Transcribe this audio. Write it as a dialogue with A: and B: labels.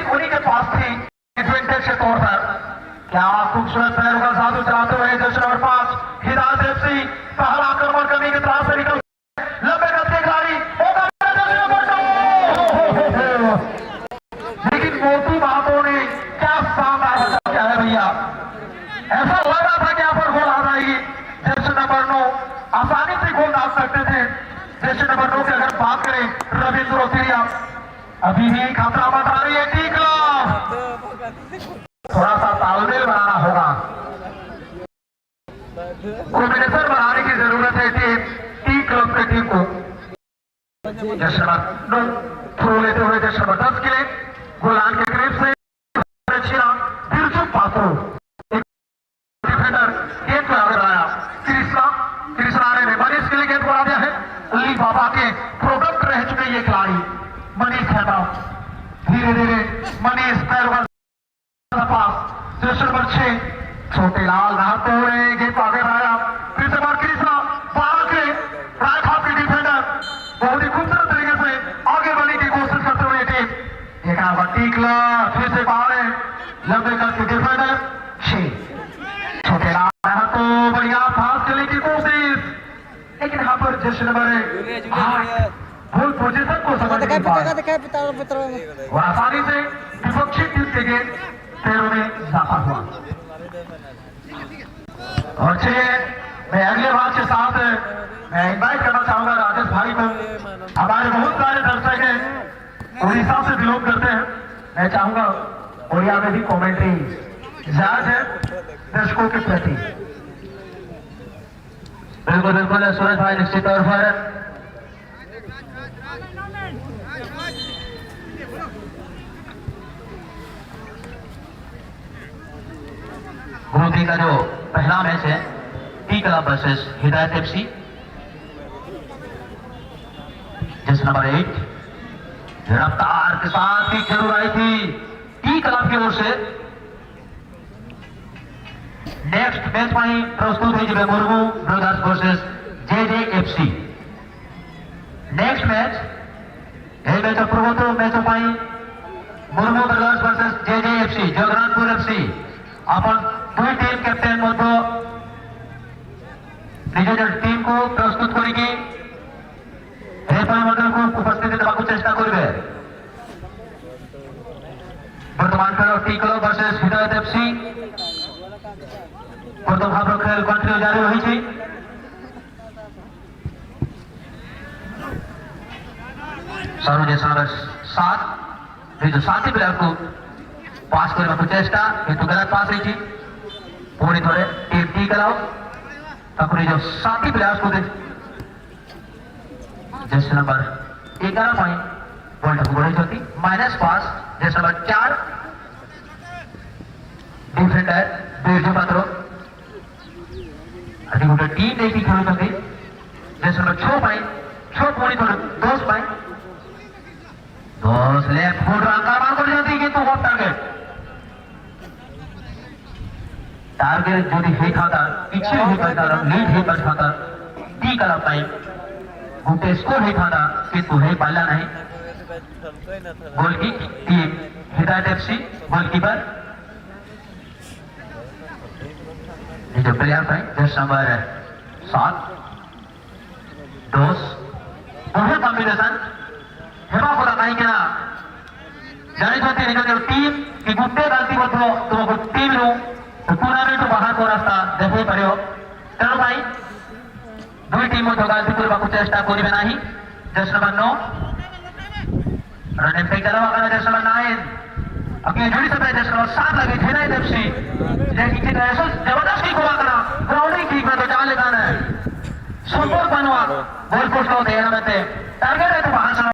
A: उन्हीं के पास थी के तौर पर। क्या खूबसूरत पैरों का जादू चलाते हुए जश्न नंबर 5 हिदायत एफसी पहला आक्रमण करने की तरफ से निकल लंबे गति खिलाड़ी, लेकिन मोटू बातों ने क्या शानदार बचाव किया है भैया। ऐसा लग रहा था कि यहाँ पर गोल आ जाएगी। जश्न नंबर 9 आसानी से गोल डाल सकते थे। जश्न नंबर 9 की अगर बात करें रविंद्र ओसिरिया, अभी भी खतरा मंडरा रही है टी क्लब। थोड़ा सा तालमेल बनाना होगा, कॉम्बिनेशन बनाने की जरूरत है टी क्लब के टीम को। जश्न नंबर 9 थ्रो लेते हुए जश्न नंबर 10 के लिए गोलान के करीब से बिरजू पात्रो डिफेंडर गेंद को आगे बढ़ाया। कृष्णा ने मनीष के लिए गेंद को दिया है। अली बाबा के प्रोडक्ट रह चुके ये खिलाड़ी मनीष यादव। धीरे धीरे मनीष पैर पास जश्न नंबर 6 छोटे लाल नहाते हुए गेंद को आगे बढ़ाया। फिर से बार कृष्णा 12 के रायखा के डिफेंडर बहुत ही खूबसूरत तरीके से आगे बढ़ने की कोशिश करते हुए टीम देखा टीकला फिर से बाहर लंबे कद के डिफेंडर 6 छोटे लाल नहाते बढ़िया पास करने की कोशिश, लेकिन यहाँ पर जश्न नंबर 8 फुल पोजीशन को समझ नहीं पाया और आसानी से विपक्षी टीम के गेंद पैरों में दाखिल हुआ। और चलिए मैं अगले बात के साथ मैं इनवाइट करना चाहूंगा राजेश भाई को। हमारे बहुत सारे दर्शक हैं उड़ीसा से बिलोंग करते हैं। मैं चाहूंगा उड़िया में भी कमेंट्री जायज है दर्शकों के प्रति। बिल्कुल बिल्कुल सूरज भाई, निश्चित तौर पर ग्रुप डी का जो पहला मैच है टी क्लब वर्सेस हिदायत एफसी। जश्न नंबर 8 रफ्तार के साथ ही जरूर आई थी टी क्लब की ओर से। नेक्स्ट मैच में प्रस्तुत है Murmu brothers versus JJFC. Next match ए मैच पूर्वोत्तर match Murmu brothers versus JJFC Jagannathpur FC. अपन दुई टीम कैप्टेन मध्य निज टीम को प्रस्तुत करेगी मॉडल को उपस्थिति देवा चेष्टा करेंगे। बर्तमान खेल टी क्लब वर्सेस हिदायत एफसी प्रथम हाफ खेल कंटिन्यू जारी रही। जश्न नंबर 7 जो साथी प्लेयर को पास करने को चेष्टा किंतु गलत पास रही। पुणी थोड़े टीम टी क्लब तक जो साथी प्लेयर्स को जश्न नंबर 11 बॉल बढ़ी माइनस पास। जश्न नंबर 4 डिफेंडर बिरजू पात्रो अभी गोटे टीम नहीं खेलुंट। जश्न नंबर 6 पुणी थोड़े 10 लेफ्ट फुट आक्रमण कर टार्गेट जदि होता किसी लीड होता टी क्लब गोटे स्कोर होता किंतु हो पारा ना। गोलकीप टीम हिदायत एफसी गोलकीपर निज प्लेयर जश्न नंबर 7 दोष बहुत कॉम्बिनेशन हेबा पड़ा कहीं जानी निज टीम कि गोटे गलती तुमको टीम रू टूर्णामेंट बाहर को रास्ता देखी पार तेणु दुई टीम गलती करने को चेष्टा करेंगे ना। जश्न नंबर 9 रन एम्पायर चलावा जश्न नंबर 9 अपनी जोड़ी से जश्न नंबर 7 लगे हिदायत एफसी जबरदस्ती को ग्राउंडिंग ठीक में तो चाल लगाना है संपर्क बनवा गोल पोस्ट होते हैं टारगेट है तो